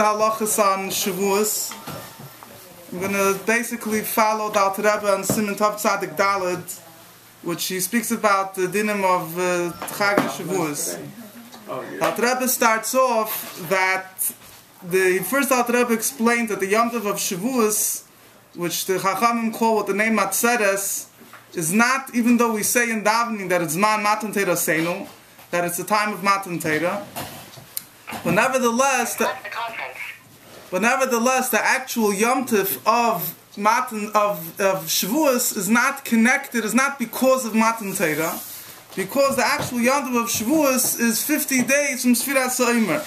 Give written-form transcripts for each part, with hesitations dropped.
the halachos on Shavuos. I'm going to basically follow the Alter Rebbe on Siman Tov Tzadik Daled, which he speaks about the dinim of Chag Shavuos. The Alter Rebbe starts off that the first Alter Rebbe explained that the Yom Tov of Shavuos, which the Chachamim call with the name Matzeres, is not, even though we say in davening that it's Man Matan Teira Seinu, that it's the time of Matan Teira, but nevertheless, the actual Yom Tov of Shavuos is not connected, is not because of Matan Teira, because the actual Yom Tov of Shavuos is 50 days from Sfiras Omer.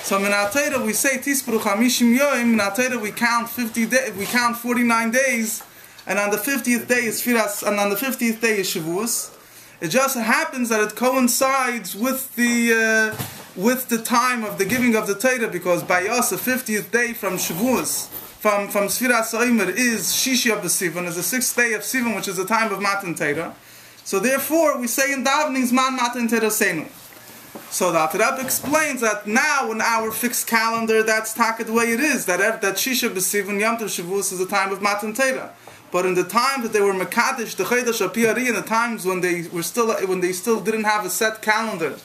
So in our Torah we say Tisperu Chamishim Yoim. In our Torah we count 49 days, and on the 50th day is Sfiras, and on the 50th day is Shavuos. It just happens that it coincides with the time of the giving of the Torah, because by us the 50th day from Shavuos, from Sfiras Omer, is Shishi of the Sivan, is the 6th day of Sivan, which is the time of Matan Torah. So therefore we say in davening Zman Matan Torah Seinu. So the Alter Rebbe explains that now in our fixed calendar, that's taka the way it is, that Shisha B'Sivan Yom Tov Shavuos is the time of Matan Torah. But in the times that they were Mekadesh, the Chodesh HaPiari, in the times when they still didn't have a set calendar,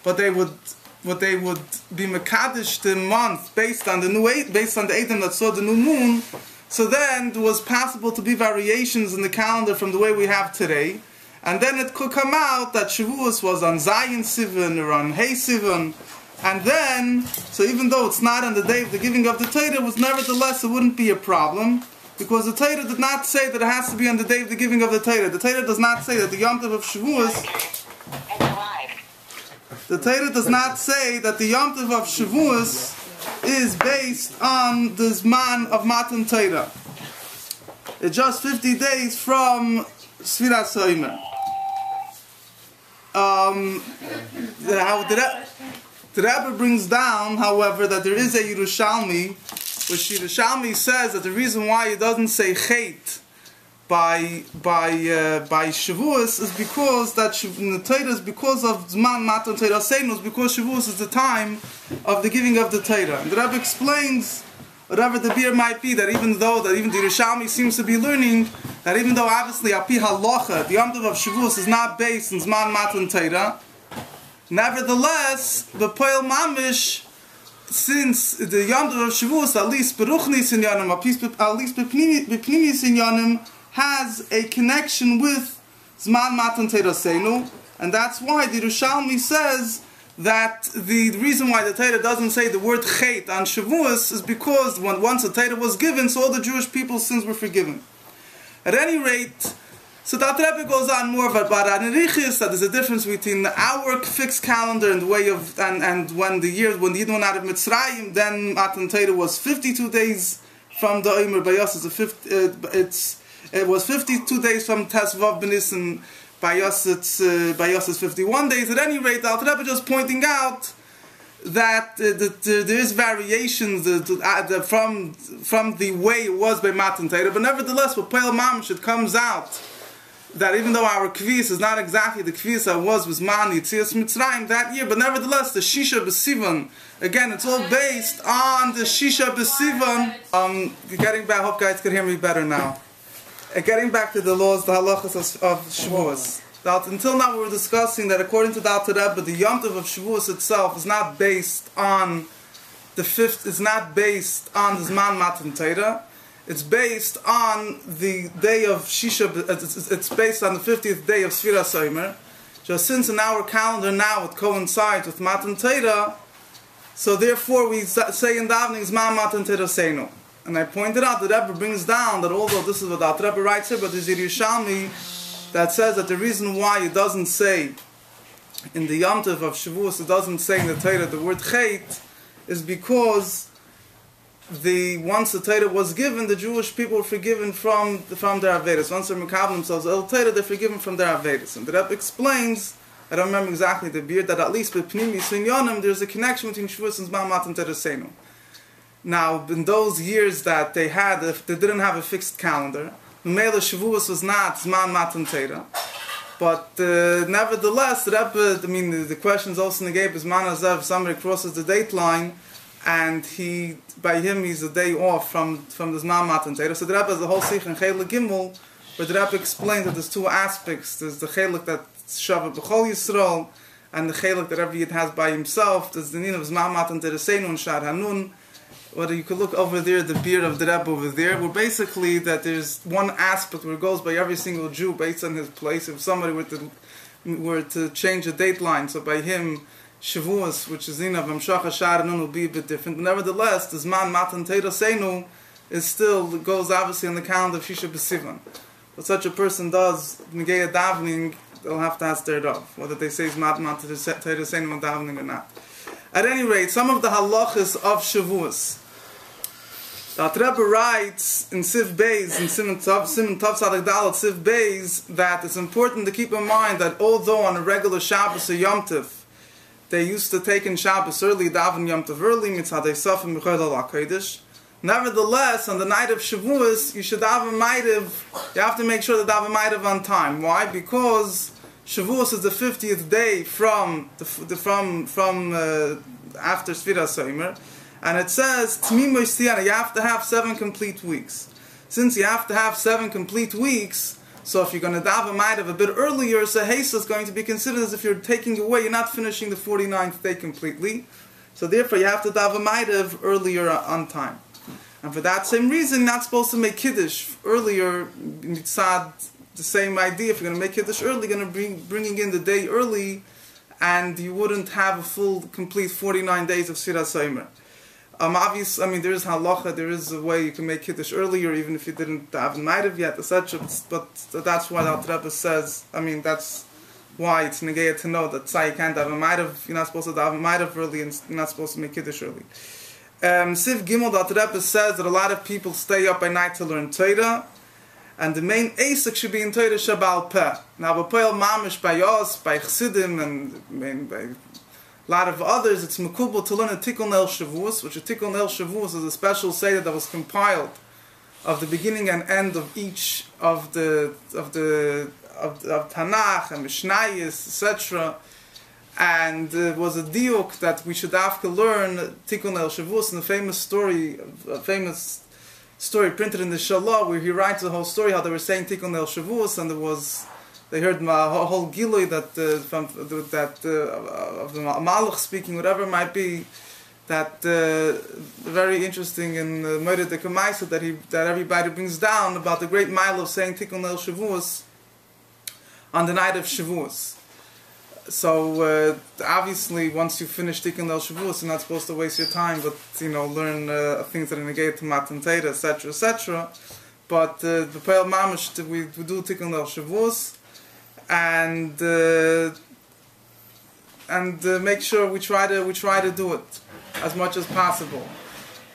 but they would be Mekadesh the month based on the Eidim that saw the new moon. So then it was possible to be variations in the calendar from the way we have today. And then it could come out that Shavuos was on Zayin Sivan or on Hey Sivan. And then, so even though it's not on the day of the giving of the Torah, nevertheless it wouldn't be a problem, because the Torah did not say that it has to be on the day of the giving of the Torah. The Torah does not say that the Yom Tov of Shavuos... The Torah does not say that the Yom Tov of Shavuos is based on the Zman of Matan Torah. It's just 50 days from Sfiras Omer. The Rebbe brings down, however, that there is a Yerushalmi, which Yerushalmi says that the reason why it doesn't say Chet by Shavuos is because that the Torah is because of Zman Matan Torah Seinu, because Shavuos is the time of the giving of the Torah. And the Rebbe explains, whatever the beer might be, that even the Yerushalmi seems to be learning that even though obviously Api Halacha, the Yom Tov of Shavuos is not based in Zman Matan Torah, nevertheless, the Poel Mamish, since the Yom Tov of Shavuos, at least Beruchnis Inyanim, at least Bepnimis Inyanim, has a connection with Zman Matan Torah Seinu, and that's why the Yerushalmi says that the reason why the Torah doesn't say the word Chet on Shavuos is because once the Torah was given, so all the Jewish people's sins were forgiven. At any rate, so the Alter Rebbe goes on more about Anirichis, that there's a difference between our fixed calendar and the way of and when the Yidden went out of Mitzrayim, then Matan Torah was 52 days from the Omer Bayos. It was 52 days from Tesvav B'Nissen. Bayos is 51 days. At any rate, the Alter Rebbe just pointing out that there is variations from the way it was by Matan Torah, but nevertheless, with Poel Mamish, it comes out that even though our Kvis is not exactly the Kvis that was with Man Yitzias Mitzrayim that year, but nevertheless, the Shisha B'Sivan, again, it's all based on the Shisha B'Sivan. Getting back, I hope guys can hear me better now. Getting back to the laws, the halachos of Shavuos. Until now we were discussing that according to the Alter Rebbe, the Yom Tov of Shavuos itself is not based on the Zman Matan Torah. It's based on the day of Shisha, it's based on the 50th day of Sfiras Omer. Just since in our calendar now it coincides with Matan Torah, so therefore we say in davening Zman Matan Torah Seinu. And I pointed out that Rebbe brings down that although this is what the Alter Rebbe writes here, but there's a Yerushalmi that says that the reason why it doesn't say in the Yom Tov of Shavuos, it doesn't say in the Torah the word Chet, is because once the Torah was given, the Jewish people were forgiven from their Avedas. Once they're Mekabel themselves El Torah, they're forgiven from their Avedas. And the Rebbe explains, I don't remember exactly the beard, that at least with Pnimis Inyanim, there's a connection between Shavuos and Zman Matan Torah Seinu. Now, in those years that they didn't have a fixed calendar, Mele Shavuos was not Zman Matan Torah. But nevertheless, the Rebbe, the questions also negate is Man Azav, if somebody crosses the date line, and by him he's a day off from the Zman Matan Torah. So the Rebbe has a whole sikh in Chelik Gimel, where the Rebbe explains that there's two aspects. There's the Chelik that's Shavah B'chol Yisrael, and the Chelik that every Yid has by himself. There's the Nin of Zman Matan Torah Seinu and Shar Hanun. Whether you could look over there, the beard of the Rebbe over there, where basically that there's one aspect where it goes by every single Jew based on his place. If somebody were to change the date line, so by him, Shavuos, which is in of Amshach Shar Hanun, will be a bit different. But nevertheless, the Zman Matan Torah Seinu is still, goes obviously on the calendar of Shisha B'Sivan. What such a person does, Negei davening, they'll have to ask their Rav, whether they say Zman Matan Torah Seinu davening or not. At any rate, some of the halachos of Shavuos. The Rebbe writes in Siv Beis, in Simon Tov Sadak Dalet Siv Beis, that it's important to keep in mind that although on a regular Shabbos or Yom Tov, they used to take in Shabbos early, daven Yom Tov early, mitzadei sofim b'chol HaKodesh. Nevertheless, on the night of Shavuos, you should daven Ma'ariv. You have to make sure to daven Ma'ariv on time. Why? Because Shavuos is the 50th day from after Sfiras Soimer. And it says, Tmimoy Siyana, you have to have 7 complete weeks. Since you have to have 7 complete weeks, so if you're going to daven Ma'ariv a bit earlier, so Hesa is going to be considered as if you're taking away, you're not finishing the 49th day completely. So therefore you have to daven Ma'ariv earlier on time. And for that same reason, you're not supposed to make Kiddush earlier, mitzad, the same idea. If you're going to make Kiddush early, you're going to bringing in the day early, and you wouldn't have a full, complete 49 days of Sfiras Soimer. Obviously, I mean, there is halacha, there is a way you can make Kiddush earlier, even if you didn't have Ma'ariv yet, etc. But that's why the Rebbe says, I mean, that's why it's negaya to know that you can't have a Ma'ariv, you're not supposed to have a Ma'ariv early, and you're not supposed to make Kiddush early. Siv Gimel, the Rebbe says that a lot of people stay up by night to learn Torah, and the main asik should be in Torah Shabal Peh. Now, B'Poel Mamish by Yos, by Chassidim, and by a lot of others, it's mekubal to learn a Tikkun El Shavuos, which a Tikkun El Shavuos is a special seder that was compiled of the beginning and end of each of Tanakh and Mishnayos, etc. And it was a diuk that we should have to learn Tikkun El Shavuos, and a famous story printed in the Shalah, where he writes the whole story how they were saying Tikkun El Shavuos, and they heard my whole gilui that of the Malach speaking, whatever it might be, that very interesting in the Moed Dekamaisa that everybody brings down about the great mile of saying Tikkun El Shavuos on the night of Shavuos. So obviously, once you finish Tikkun El Shavuos, you're not supposed to waste your time, but learn things that are negate to Matan Torah, etc., etc. But the Peil Mamish, we do Tikkun El Shavuos. And make sure we try to do it as much as possible.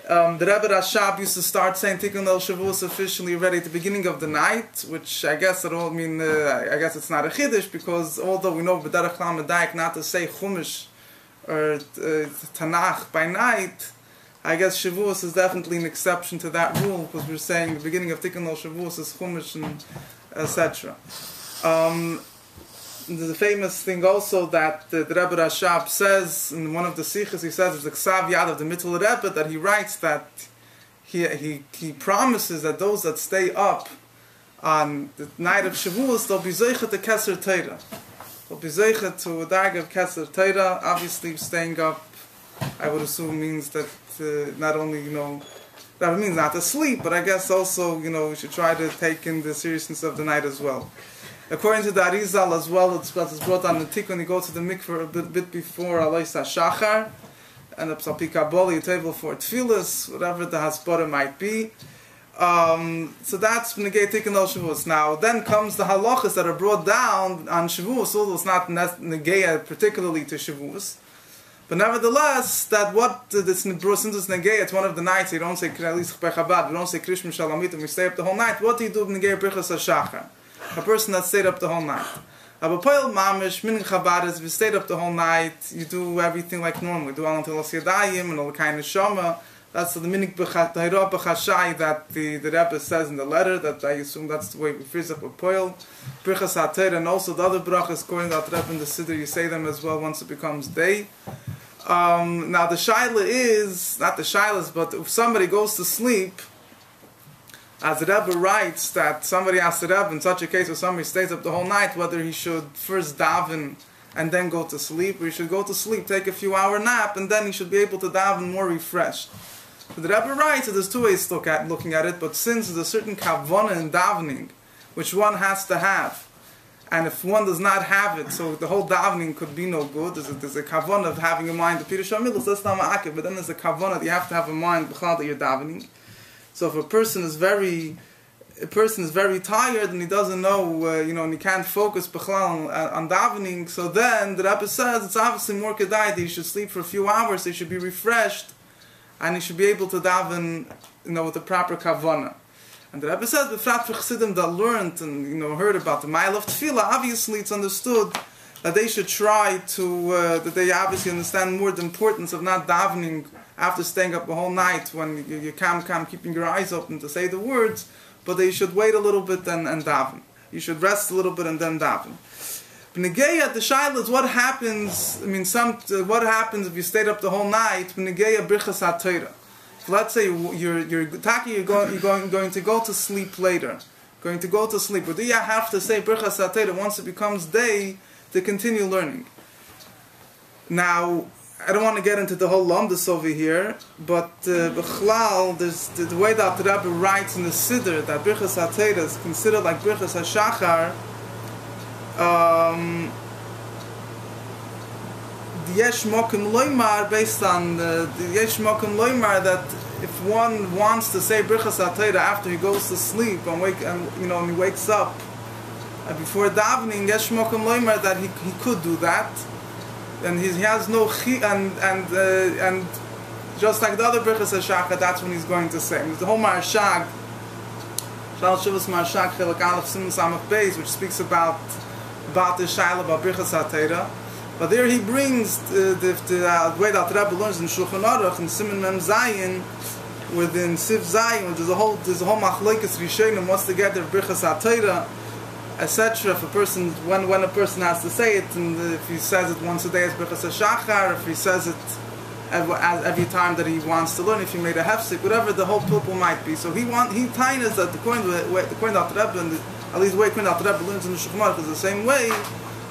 The Rebbe Rashab used to start saying Tikkun El Shavuos officially already at the beginning of the night, which I guess I guess it's not a chiddush, because although we know B'derech Klam Medayek not to say Chumash or Tanakh by night, I guess Shavuos is definitely an exception to that rule, because we're saying the beginning of Tikkun El Shavuos is Chumash and etc. The famous thing also that the Rebbe Rashab says in one of the sikhs, he says it's the Ksav Yad of the Mittel Rebbe, that he writes that he promises that those that stay up on the night of Shavuos, they'll be zeichet to Keser Torah. They'll be zeichet to a dag of Keser Torah. Obviously, staying up, I would assume, means that not only, that means not to sleep, but I guess also, we should try to take in the seriousness of the night as well. According to the Arizal as well, it's brought on the Tikkun, you go to the mikveh a bit before Alois HaShachar, and the Psalpi Kabbalah, a table for Tfilas, whatever the Hasbara might be. So that's Negei Tikkun El Shavuos. Now, then comes the halachas that are brought down on Shavuos, although it's not Negei particularly to Shavuos. But nevertheless, that what this brought into Negei, it's one of the nights, you don't say Krelis Chabad, we don't say Krishma Shalamit, and we stay up the whole night. What do you do with Negei Brichas HaShachar? A person that stayed up the whole night. Abapoil Mamish, Min Chabad is, if you stayed up the whole night, you do everything like normal. You do all until Osyadayim and all kind of Shama. That's the Minik B'Chayrah B'Chashai that the Rebbe says in the letter, that I assume that's the way we freeze up Abapoil. Brichas HaTeir, and also the other brachas, according to the Rebbe in the Siddur, you say them as well once it becomes day. Now the shaila is, not the shailas, but if somebody goes to sleep, as the Rebbe writes that somebody asked the Rebbe in such a case where somebody stays up the whole night, whether he should first daven and then go to sleep, or he should go to sleep, take a few hour nap, and then he should be able to daven more refreshed. So the Rebbe writes that there's two ways to looking at it, but since there's a certain kavanah in davening, which one has to have, and if one does not have it, so the whole davening could be no good. There's a kavanah of having in mind the Pirush HaMilos, that's not ma'akev, but then there's a kavanah that you have to have in mind b'chal that you're davening. So if a person is very tired and he doesn't know, and he can't focus b'chlal on davening, so then the Rebbe says it's obviously more kedai that he should sleep for a few hours, so he should be refreshed, and he should be able to daven, with the proper kavanah. And the Rebbe says, b'frat for Chassidim that learned and heard about the mile of tefillah, obviously it's understood that they should try to, that they obviously understand more the importance of not davening after staying up the whole night when you're calm, keeping your eyes open to say the words, but they should wait a little bit and daven. You should rest a little bit and then daven. B'negeya, the shaila is what happens, what happens if you stayed up the whole night, b'negeya brichas ha-Torah. Let's say you're going to go to sleep later. Going to go to sleep. But do you have to say brichas ha-Torah once it becomes day to continue learning? Now, I don't want to get into the whole lamdas over here, but b'chlal, there's the way that the Rebbe writes in the Siddur that brichas ha-Torah is considered like brichas ha-Shachar. Yesh mokum loymar, based on the yesh mokum loymar, that if one wants to say brichas ha-Torah after he goes to sleep and he wakes up before davening, yesh mokum loymar, that he could do that, and he has no and just like the other brichas ha-Shachar, that's when he's going to say. The whole Marshag, Halachos of Shavuos Marshag Chelek Aleph Siman Samach Beis, which speaks about the shaila about brichas ha-Torah. But there he brings the way that Rebbe learns in Shulchan Aruch in Siman Mem Zayin, within Siv Zayin, there's a whole machlokes rishonim wants to get their brichas ha-Torah, etc. If a person, when a person has to say it, and if he says it once a day as brichas ha-Shachar, if he says it every time that he wants to learn, if he made a hefsek, whatever the whole purpose might be. So he tines that according to the Rebbe, and at least the way according to the Rebbe learns in the Shulchan Aruch is the same way.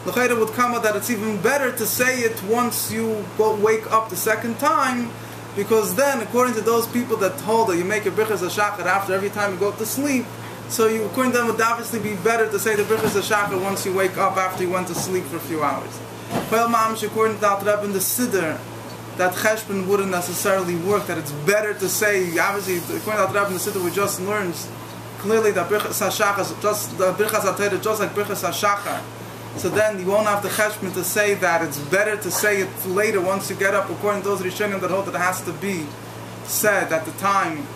L'chayra would come out that it's even better to say it once you wake up the second time, because then, according to those people that hold that you make a brichas ha-Shachar after every time you go to sleep, so according to them, it would obviously be better to say the brichas ha-Shachar once you wake up after you went to sleep for a few hours. Well, mamish, according to the Rebbe in the Siddur, that cheshbon wouldn't necessarily work, that it's better to say, obviously, according to the Rebbe in the Siddur, we just learned clearly that brichas ha-Shachar, just like brichas ha-Shachar. So then you won't have the cheshbon to say that it's better to say it later once you get up, according to those Rishonim that hold that it has to be said at the time,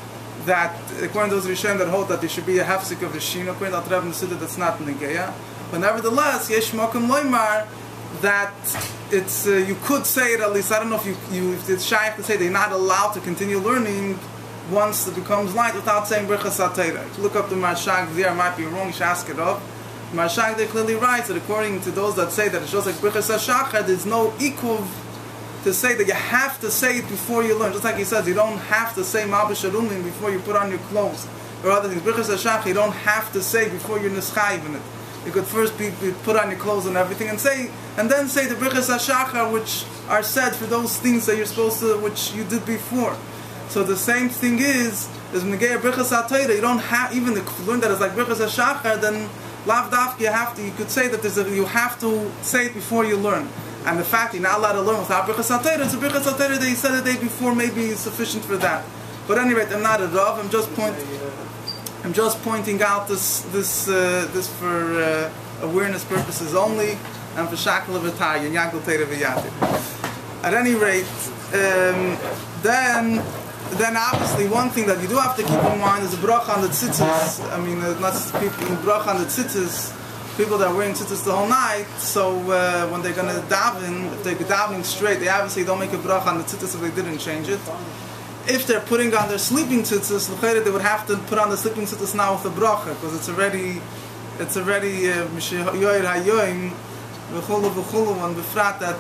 that according to those Rishonim that hold that there should be a hefsek of Rishina, according to the Rebbe in the Siddur, that's not negeya. But nevertheless, yesh mokum loymar, that it's you could say it at least. I don't know if if it's shaykh to say they're not allowed to continue learning once it becomes light without saying brichas ha-Torah. If you look up the Marshag there, might be wrong, you should ask it up. Marshag there clearly writes that according to those that say that it's just like brichas ha-Shachar, there's no equal to say that you have to say it before you learn. Just like he says, you don't have to say Malbish Arumin before you put on your clothes or other things. Brichas ha-Shachar you don't have to say before you're nischayiv in it. You could first be put on your clothes and everything, and then say the brichas ha-Shachar, which are said for those things that you're supposed to, which you did before. So the same thing is when you get a brichas ha-Torah, you don't have, even if you learn that it's like brichas ha-Shachar, then lav dafki you could say that you have to say it before you learn. And the fact you're not allowed to learn without brichas ha-Torah, it's a brichas ha-Torah that you said the day before, maybe is sufficient for that. But at any rate, I'm not a Rav. I'm just pointing out this for awareness purposes only, and for shakal v'taya and yankal teira v'yatir. At any rate, then obviously one thing that you do have to keep in mind is a bracha on the tzitzis. I mean, not people in bracha on the tzitzis, people that are wearing tzitzis the whole night. So when they're going to daven, if they're davening straight, they obviously don't make a bracha on the tzitzis if they didn't change it. If they're putting on their sleeping tzitzis, they would have to put on the sleeping tzitzis now with the bracha, because it's already mishayoyer hayoim v'chulu v'chulu, and befrat that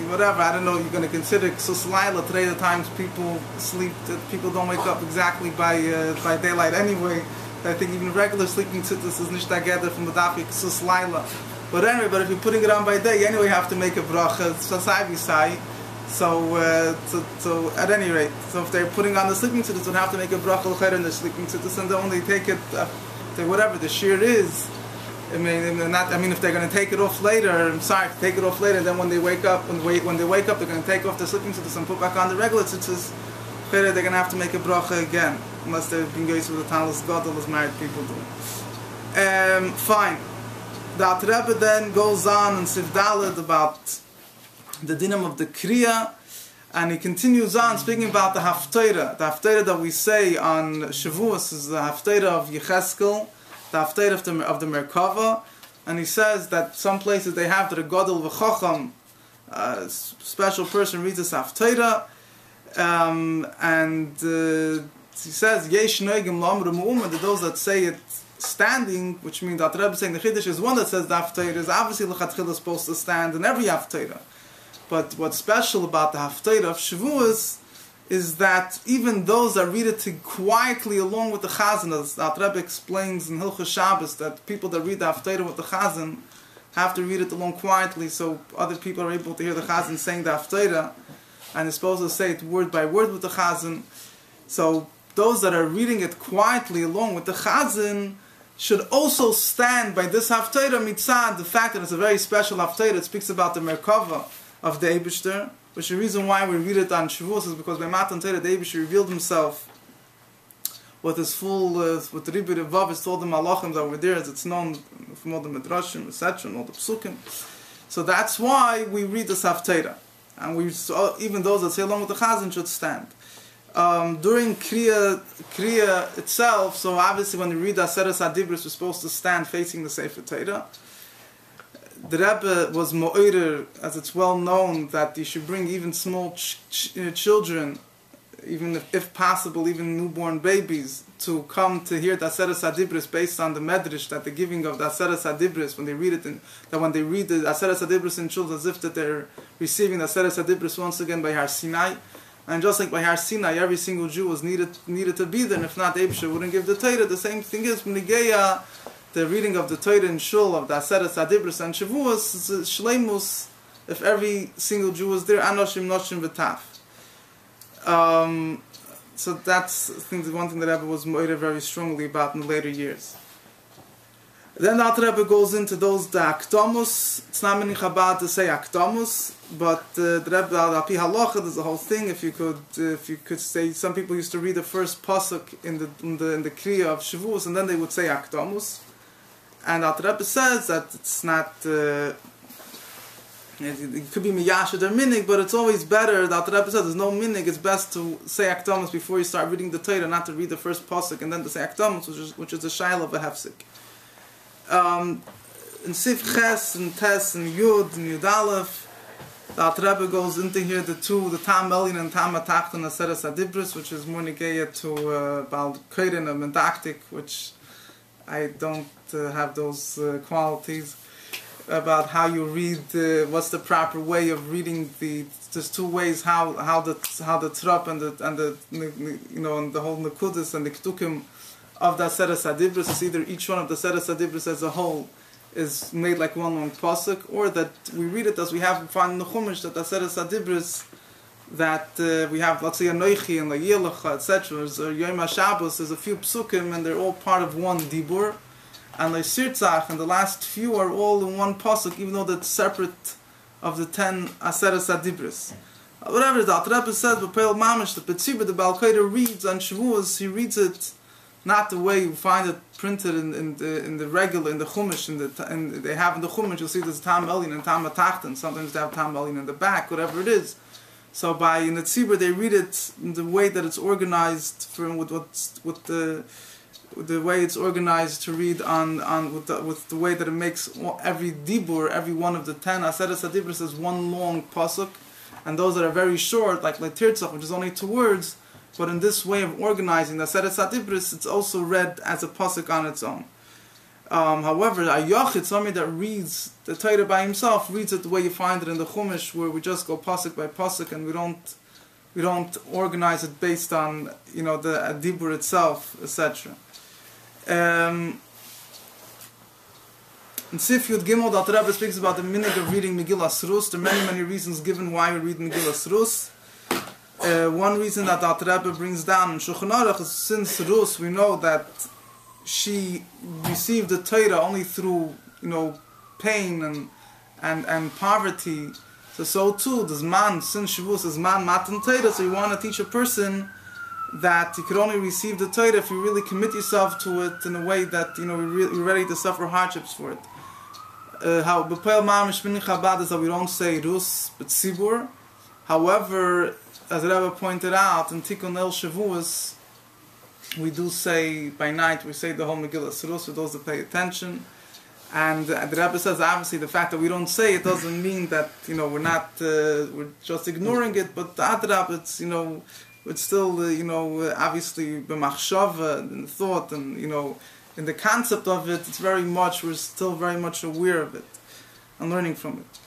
whatever. I don't know. You're going to consider Ksus Laila. Today, the times people sleep, people don't wake up exactly by daylight anyway. I think even regular sleeping tzitzis is nicht together from the dafi Ksus Laila. But anyway, if you're putting it on by day, you anyway have to make a bracha. So at any rate, so if they're putting on the sleeping tzitzis, they have to make a bracha l'chayr in the sleeping tzitzis, and then when they take it, whatever the shear is. I mean, if they're going to take it off later, take it off later. Then when they wake up, when they wake up, they're going to take off the sleeping tzitzis and put back on the regular tzitzis. They're going to have to make a bracha again, unless they're being used with the talis gadol as married people do. Fine. The Alter Rebbe then goes on in Sif Daled about the dinam of the kriya, and he continues on speaking about the haftarah. The haftarah that we say on Shavuos is the haftarah of Yecheskel, the haftarah of the Merkava, and he says that some places they have that a gadol v'chacham, a special person reads this haftarah, and he says yesh noigim la'amru mu'umah, that those that say it standing, which means that Rebbe saying the Chiddush is one that says the haftarah is obviously l'chatchila supposed to stand in every haftarah. But what's special about the haftarah of Shavuos is that even those that read it quietly along with the Chazan, as the Rebbe explains in Halachos of Shavuos, that people that read the haftarah with the Chazan have to read it along quietly, so other people are able to hear the Chazan saying the haftarah, and they're supposed to say it word by word with the Chazan. So those that are reading it quietly along with the Chazan should also stand by this haftarah mitzad, the fact that it's a very special haftarah. It speaks about the Merkava of the Eibishter, which the reason why we read it on Shavuos is because by Matan Torah the Eibishter revealed himself with his full, with the Ribur Vavis, told the Malachim that were there, as it's known from all the Midrashim, etc., and all the Psukim. So that's why we read this haftarah, and even those that say along with the Chazan should stand. During Kriya itself, so obviously when we read the Aseres HaDibros, we're supposed to stand facing the Sefer Torah. The Rebbe was mo'orer, as it's well known, that you should bring even small children, even if possible, even newborn babies, to come to hear the Aseres HaDibros based on the medrash that the giving of the Aseres HaDibros, when they read it, when they read the Aseres HaDibros in children, as if that they're receiving the Aseres HaDibros once again by Har Sinai. And just like by Har Sinai, every single Jew was needed to be there, and if not, the Eibusher wouldn't give the Torah. The same thing is from Nigeya, the reading of the Torah in Shul, of the Aseres HaDibros and Shavuos, is Shleimus, if every single Jew was there, Anoshim, Noshim, V'taf. So that's, I think, the one thing that Rebbe was moira very strongly about in the later years. Then the Alter Rebbe goes into those, the Akdomus. It's not many Chabad to say Akdomus, but the Rebbe, Api Halacha, there's a whole thing. If you could say, some people used to read the first pasuk in the Kriya of Shavuos, and then they would say Akdomus. And Alter Rebbe says that it's not, it could be Miyasha or Minig, but it's always better. The Alter Rebbe says there's no Minig, it's best to say Akdomus before you start reading the Torah, not to read the first pasuk and then to say Akdomus, which is the Shaila of a Hefsik. In Sif Ches and Tes and Yud and Yud Aleph, the Alter Rebbe goes into here the Tam Elin and Tam Atachton and Aseres HaDibros, which is more Negeya to Baal Koren and Mendaktik, which I don't have those qualities, about how you read, what's the proper way of reading there's two ways how the Trop and the and the whole Nekudis and the Ketukim of the Aseres HaDibros. It's either each one of the Aseres HaDibros as a whole is made like one long pasuk, or that we read it as we have found in the Chumash, that the Aseres HaDibros, that we have, let's say, Anoichi and Layelacha, etc. There's Yom HaShabbos, there's a few psukim, and they're all part of one dibur. And Leisirtzach, and the last few are all in one pasuk, even though that's separate of the 10 Aseres HaDibros. Whatever the Alter Rebbe says, but Peil Mamish, the Petziba, the Baal Koder reads on Shavuos, he reads it not the way you find it printed in the regular, in the Chumash, and they have in the Chumash, you'll see there's Tam Elin and Tam Atachton, sometimes they have Tam Elin in the back, whatever it is. So in the Tzibur they read it in the way that it's organized, with the way it's organized to read with the way that it makes every dibur, every one of the 10 Aseres HaDibros is one long pasuk, and those that are very short, like Letirtzach, which is only 2 words. But in this way of organizing the Aseres HaDibros, it's also read as a pasuk on its own. However, a Yachid, somebody that reads the Torah by himself, reads it the way you find it in the Chumash, where we just go pasuk by pasuk and we don't organize it based on the Dibur itself, etc. In Sif Yud Gimel, the Alter Rebbe speaks about the minhag of reading Megillas Rus. There are many reasons given why we read Megillas Rus. One reason that the Alter Rebbe brings down in Shulchan Aruch is since Rus, we know that she received the Torah only through pain and poverty. So too, this man, since Shavuos is man matan Torah, so you want to teach a person that you could only receive the Torah if you really commit yourself to it in a way that you're ready to suffer hardships for it. How B'Poel Mamish Min Chabad is that we don't say Rus but Tzibur. However, as the Rebbe pointed out in Tikkun El Shavuos, we do say by night, we say the whole Megillas Rus for those that pay attention. And the Rebbe says, obviously, the fact that we don't say it doesn't mean that we're just ignoring it. But the Adrab, it's still obviously b'machshava in thought and in the concept of it. It's we're still very much aware of it and learning from it.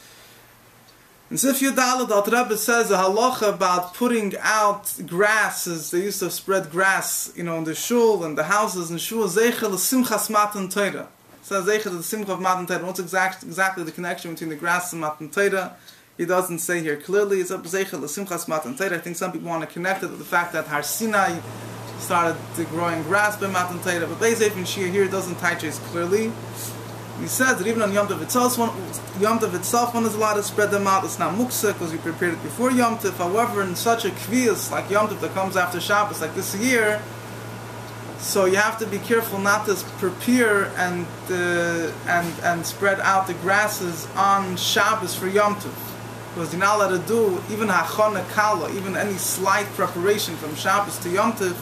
And Sif Yudalad, the Rebbe says a halacha about putting out grasses. They used to spread grass, in the shul and the houses and shul. Zeichel simchas matan Torah. Says Zeichel the simcha of matan Torah. What's exactly the connection between the grass and matan Torah? He doesn't say here clearly. It's up Zeichel the simchas matan Torah. I think some people want to connect it to the fact that Har Sinai started growing grass by matan Torah. But Beis Eif and Shia here doesn't touch it clearly. He says that even on Yom Tov itself, one is allowed to spread them out. It's not muksa because we prepared it before Yom Tov. However, in such a kviyas like Yom Tov that comes after Shabbos, like this year, so you have to be careful not to prepare and spread out the grasses on Shabbos for Yom Tov, because you're not allowed to do even hachana kala, even any slight preparation from Shabbos to Yom Tov.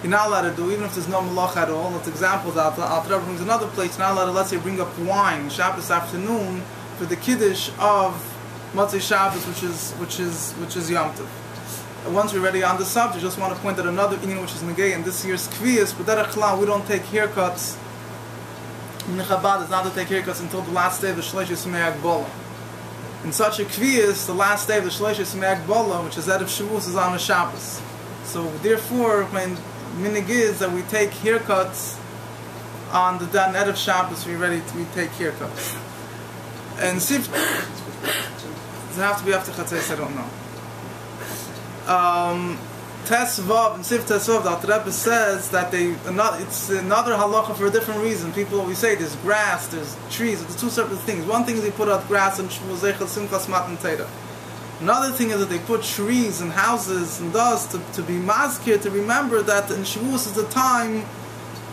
You're not allowed to do, even if there's no malach at all. Let's examples out. Alter Rebbe brings another place. You're not allowed to, let's say, bring up wine Shabbos afternoon for the kiddush of Motzei Shabbos, which is Yom Tov. Once we're already on the subject, just want to point out another inyan which is negay in this year's kviyas. But Derech Klal, we don't take haircuts. In Chabad is not to take haircuts until the last day of the Shleisha Simei Agbola. In such a kviyas, the last day of the Shleisha Simei Agbola, which is Erev Shavuos, is on a Shabbos. So therefore, when minig is that we take haircuts on the Dan Erev Shabbos, we take haircuts. And Sif, does it have to be after Chatzos? I don't know. Tesvav and Sif Tesvav, the Alter Rebbe says that it's another halacha for a different reason. People always say there's grass, there's trees. It's two separate things. One thing is they put out grass and Shavuos Zeichel Simchas Matan Torah. Another thing is that they put trees and houses and dust to be maskir, to remember that in Shavuos is the time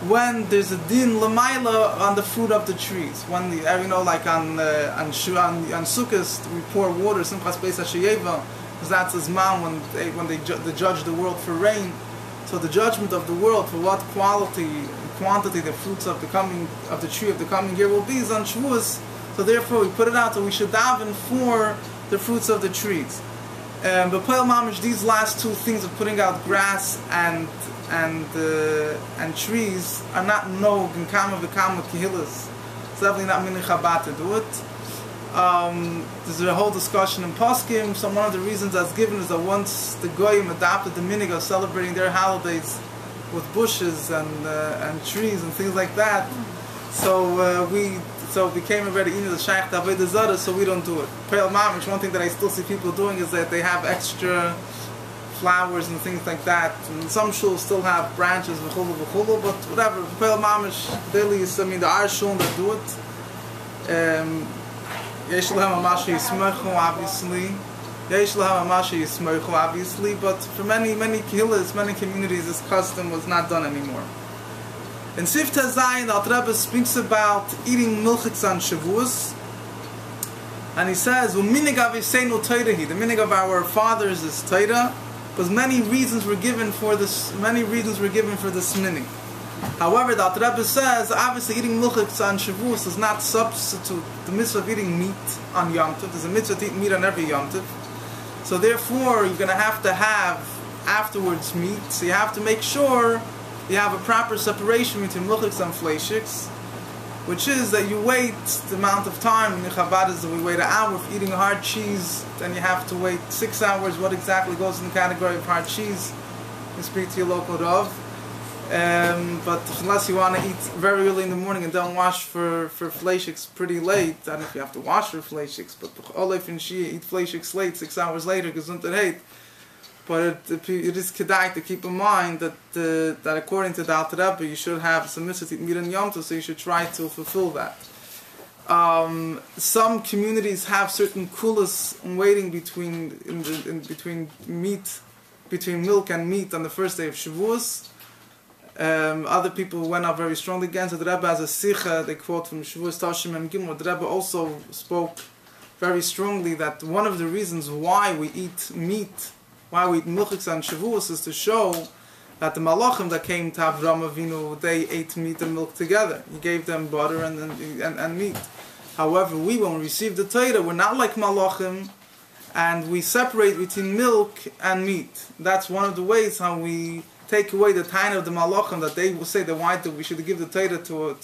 when there's a din lamaila on the fruit of the trees. When like on Sukkot we pour water, Simchas Beis HaSheyeva, because that's his mom when they judge the world for rain. So the judgment of the world for what quantity the fruits of the tree of the coming year will be is on Shavuos. So therefore we put it out, so we should daven for the fruits of the trees. But Poel Mamish, these last two things of putting out grass and trees are not no Ginkama V'Kama Kehillas. It's definitely not Minei Chabad to do it. There's a whole discussion in Poskim. So one of the reasons that's given is that once the Goyim adopted the minhag of celebrating their holidays with bushes and trees and things like that, so it became already in the Shaykh Avodah Zarah, so we don't do it. Poel Mamish, one thing that I still see people doing is that they have extra flowers and things like that. And some shuls still have branches, v'chulu, but whatever. Poel Mamish, daily is, there are shuls that do it. Yesh Lahem Amashi Yismechu, obviously, but for many kehillas, many communities, this custom was not done anymore. In Sif Zayin, the Alter Rebbe speaks about eating milchitz on Shavuos, and he says, the minig of our fathers is Torah, because many reasons were given for this minig. However, the Alter Rebbe says, obviously eating milchitz on Shavuos does not substitute the mitzvah of eating meat on Yom Tov. There's a mitzvah to eat meat on every Yom Tov. So therefore, you're going to have afterwards meat, so you have to make sure you have a proper separation between milchitz and fleishiks. which is that you wait the amount of time. In Chabad is that we wait an hour. If eating hard cheese, then you have to wait 6 hours. What exactly goes in the category of hard cheese? You speak to your local Rav. But unless you want to eat very early in the morning and don't wash for fleishiks pretty late, I don't know if you have to wash for fleishiks, but Olef and Shia eat fleishiks late, 6 hours later, gesundheit hate. But it is kedai to keep in mind that according to the Alter Rebbe, you should have some mitzvah to eat meat and yom tov, so you should try to fulfill that. Some communities have certain kulas in waiting between milk and meat on the first day of Shavuos. Other people went up very strongly against it. The Rebbe has a sicha, they quote from Shavuos Tashim and Gimel. The Rebbe also spoke very strongly that one of the reasons why we eat meat, why we eat milchiks on Shavuos, is to show that the Malachim that came to Avraham Avinu, they ate meat and milk together. He gave them butter and meat. However, when we receive the Torah, we're not like Malachim, and we separate between milk and meat. That's one of the ways how we take away the time of the Malachim, that they will say that why we should give the Torah to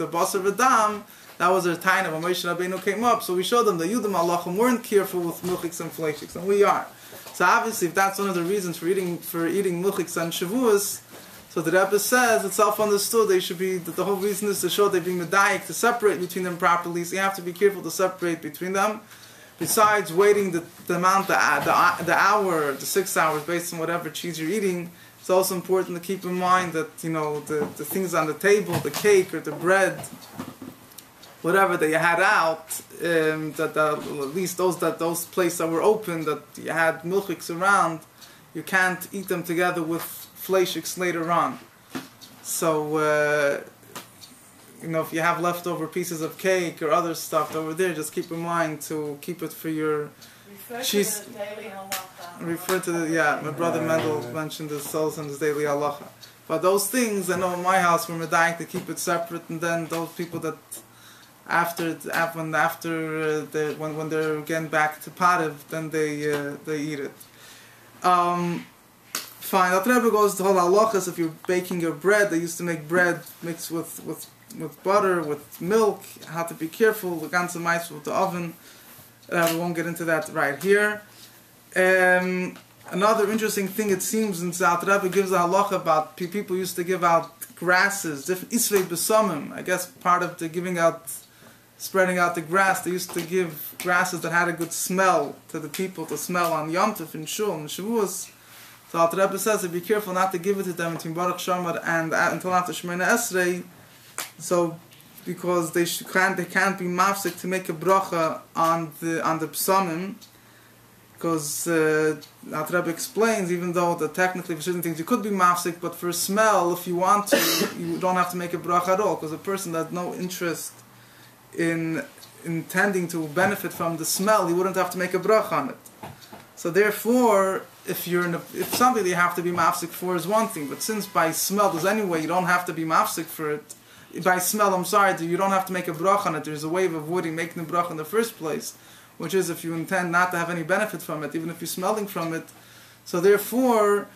Basar V'Dam. That was their time of Moshe Rabbeinu came up. So we showed them that you, the Malachim, weren't careful with milchiks and fleishiks, and we are. So obviously, if that's one of the reasons for eating milchiks and Shavuos, so the Rebbe says it's self-understood. They should be that the whole reason is to show they're being medayik, to separate between them properly. So you have to be careful to separate between them. Besides waiting the amount, the hour, the 6 hours based on whatever cheese you're eating, it's also important to keep in mind that the things on the table, the cake or the bread, whatever that you had out, at least those places that were open, that you had milchiks around, you can't eat them together with fleishiks later on. So if you have leftover pieces of cake or other stuff over there, just keep in mind to keep it for your cheese. Refer to my brother Mendel mentioned this also in his daily halacha. But those things, I know in my house we're medayik to keep it separate, and then those people that when they're getting back to Pariv, then they eat it. Fine. The Rebbe goes to the whole halachas. If you're baking your bread, they used to make bread mixed with butter, with milk. How to be careful. The ganze mais with the oven. We won't get into that right here. Another interesting thing, it seems, in the Rebbe gives a halacha about people used to give out grasses, different isvei besamim. I guess part of the spreading out the grass, they used to give grasses that had a good smell to the people to smell on Yom Tov and Shul and Shavuos. So the Rebbe says to be careful not to give it to them between Baruch Shamar and until after Shemona Esrei. So because they can't be mafsik to make a bracha on the psamim, because the Rebbe explains, even though technically for certain things you could be mafsik, but for smell, if you want to, you don't have to make a bracha at all, because a person that has no interest in intending to benefit from the smell, he wouldn't have to make a bracha on it. So therefore, if something that you have to be mafsik for is one thing, but since by smell there's anyway you don't have to be mafsik for it. By smell, you don't have to make a bracha on it. There's a way of avoiding making the bracha in the first place, which is if you intend not to have any benefit from it, even if you're smelling from it. So therefore,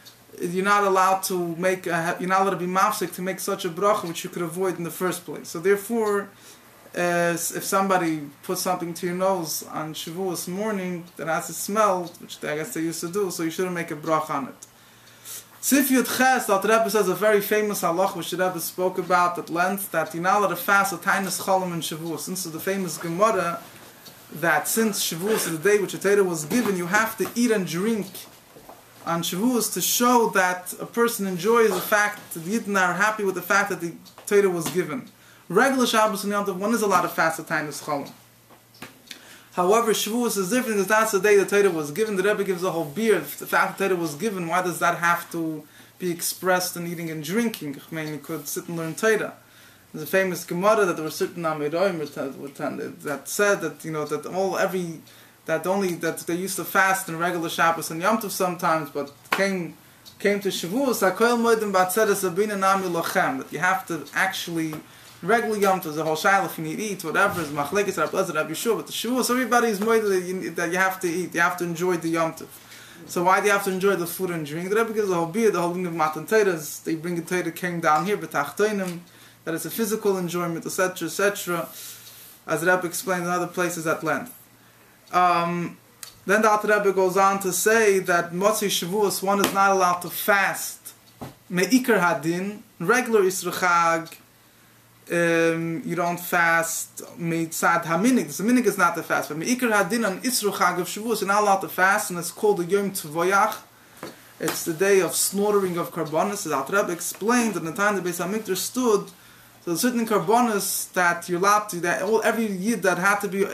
you're not allowed to be mafsik to make such a bracha which you could avoid in the first place. So therefore, if somebody puts something to your nose on Shavuos morning that has a smell, which I guess they used to do, so you shouldn't make a bracha on it. Sif Yud Ches, the Rebbe says a very famous halach which the Rebbe spoke about at length, that you're not allowed to fast a tainis cholim in Shavuos. This is the famous Gemara that since Shavuos is the day which the Torah was given, you have to eat and drink on Shavuos to show that a person enjoys the fact that the Yidden are happy with the fact that the Torah was given. Regular Shabbos and Yom Tov, one is allowed to fast a tainis cholim. However, Shavuos is different because that's the day the Torah was given. The Rebbe gives a whole beer. If the fact that the Torah was given, why does that have to be expressed in eating and drinking? I mean, you could sit and learn Torah. There's a famous Gemara that there were certain Amiroim that said that that they used to fast in regular Shabbos and Yom Tov sometimes, but came to Shavuos, that you have to actually. Regular Yom Tov, the whole shaila, if you need to eat, whatever, is machlekes, Rab Lezer, Rab Yeshua, but the Shavuos, everybody is more that you have to eat, you have to enjoy the Yom Tov. So why do you have to enjoy the food and drink? The Rebbe gives the whole beer, the whole thing of Matan Torahs, they bring the Torah came down here, betachtoinim, that it's a physical enjoyment, etc., etc., as the Rebbe explained in other places at length. Then the Alter Rebbe goes on to say that Motzei Shavuos, one is not allowed to fast me'ikar hadin, regular Isra Chag. You don't fast mitzad haminig. The minig is not to fast, but me'ikar hadin on Isra Chag of Shavuos, you're not allowed to fast, and it's called the Yom Tvoyach. It's the day of slaughtering of karbonos. As Alter Rebbe explained, at the time the Beis Hamikdash stood, so certain karbonos that you're allowed to, that every yid that had to be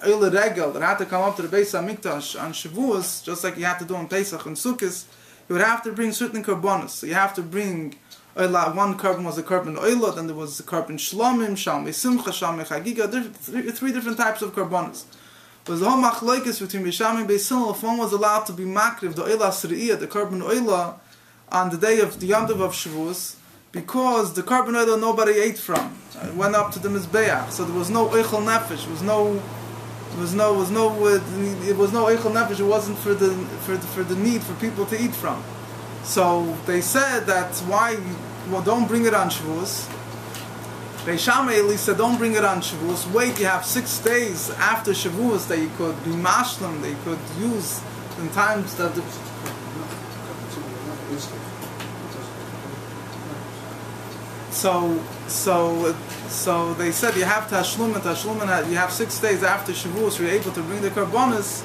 Eile Regel, that had to come up to the Beis Hamikdash on Shavuos, just like you had to do on Pesach and Sukkot, you would have to bring certain karbonos. So you have to bring, one carbon was a carbon Eile, then there was the carbon Shlomim, Shalmei Simcha, Shalmei Chagiga, three different types of karbonos. Was the whole machlokes between Bisham and Beis Hillel, if one was allowed to be makriv, the Eila Sre'iyah, the carbon Eila, on the day of the Yom Tov of Shavuos, because the carbon Eila nobody ate from. It went up to the Mizbeach, so there was no Eichel Nefesh, it was no Eichel Nefesh, it wasn't for the need for people to eat from. So they said that's why, don't bring it on Shavuos. Beis Shammai at least said, don't bring it on Shavuos. Wait, you have 6 days after Shavuos that you could be mashlim, that you could use in times that the... So they said you have to hashlum and you have 6 days after Shavuos you're able to bring the karbonos.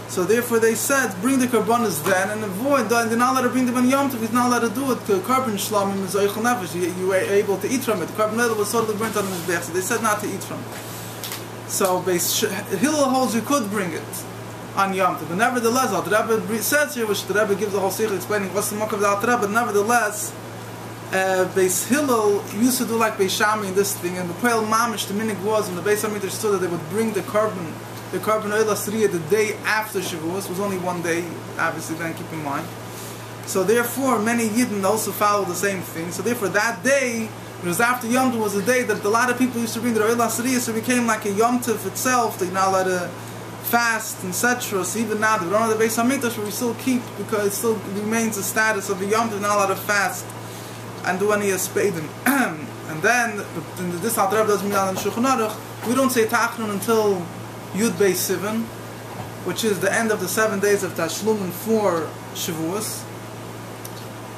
So therefore they said, bring the karbonos then and avoid, they're not allowed to bring them on Yom Tov, he's not allowed to do it. The carbon shlomim is oichel nefesh, you were able to eat from it. The carbon oil was totally burnt on the mizbeach, so they said not to eat from it. So Hillel holds you could bring it on Yom Tov, but nevertheless, the Rebbe says here, which the Rebbe gives the whole sikh explaining what's the mock of the Alter Rebbe, but nevertheless, Beis Hillel used to do like Beis Shammai in this thing, and the Poel Mamish, the minig was, when the Beis Hamikdash stood that they would bring the carbon oil asriya the day after Shavuos. Was only one day, obviously, then keep in mind. So therefore, many Yidden also follow the same thing. So therefore, that day, it was after Yom Tov, was a day that a lot of people used to bring their oil asriya, so it became like a Yom Tov itself, that you're not allowed to fast, etc. So even now, we don't have the Beis Hamikdash, but we still keep, because it still remains the status of the Yom Tov, not allowed to fast and do any aspedim. And then, this Alter Rebbe doesn't mean on Shulchan Aruch, we don't say Tachnun until Yud Beis Sivan, which is the end of the 7 days of Tashlumin for Shavuos.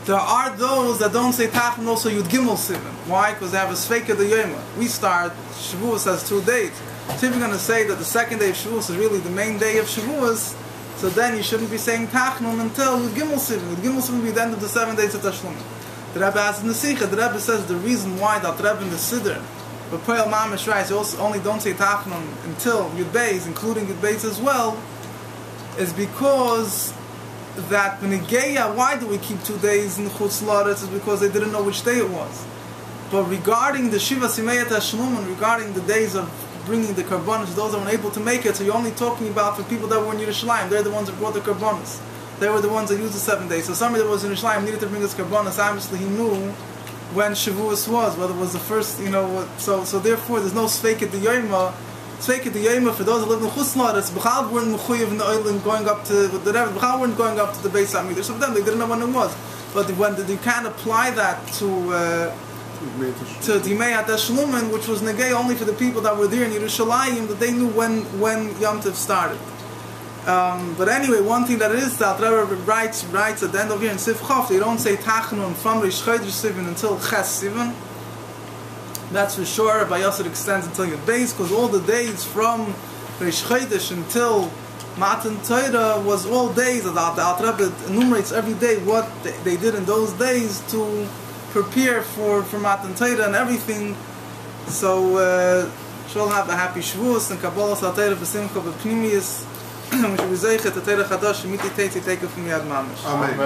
There are those that don't say Tachnun also Yud Gimel Sivan. Why? Because they have a Sveika de Yoma. We start, Shavuos has 2 days. So if you're going to say that the second day of Shavuos is really the main day of Shavuos, so then you shouldn't be saying Tachnun until Yud Gimel Sivan. Yud Gimel Sivan will be the end of the 7 days of Tashlumin. The Rebbe has in the Sikha, the Rebbe says the reason why that Rebbe in the Siddur, but Poel Mamish writes, you also only don't say Tachnun until Yud Beis, including Yud Beis as well, is because that B'Negeya, why do we keep 2 days in Chutz La'aretz, is because they didn't know which day it was. But regarding the Shiva Simeyat HaShlum, and regarding the days of bringing the Karbonos, those that were unable to make it, so you're only talking about for people that were in Yerushalayim, they're the ones that brought the Karbonos. They were the ones that used the 7 days. So somebody that was in Yerushalayim needed to bring his Karbonos, obviously he knew when Shavuos was, whether it was the first, so therefore there's no Sveika de Yoma. Sveika de Yoma for those that live in Chutz La'aretz, B'chal weren't Mechuyev in the Oilim going up to the Rebbe, B'chal weren't going up to the Beis Hamikdash. So for them, they didn't know when it was. But when you can't apply that to Yimei HaTashlumin, which was Negei only for the people that were there in Yerushalayim, that they knew when Yom Tov started. But anyway, one thing that it is that Rebbe writes at the end of here in Sif Chof, they don't say Tachnun from Rish Chodesh Sivan until Ches Sivan. That's for sure. Rabbi Yosef extends until Yud Beis, because all the days from Rish Chodesh until Matan Torah was all days. The Alter Rebbe enumerates every day what they did in those days to prepare for Matan Torah and everything. So, she'll have a happy Shavuos and Kabbalah Sateira B'Simcha B'Pnimius. Which we say that the Torah Chadash Miti Teitzi take it from Yad Mamish. Amen.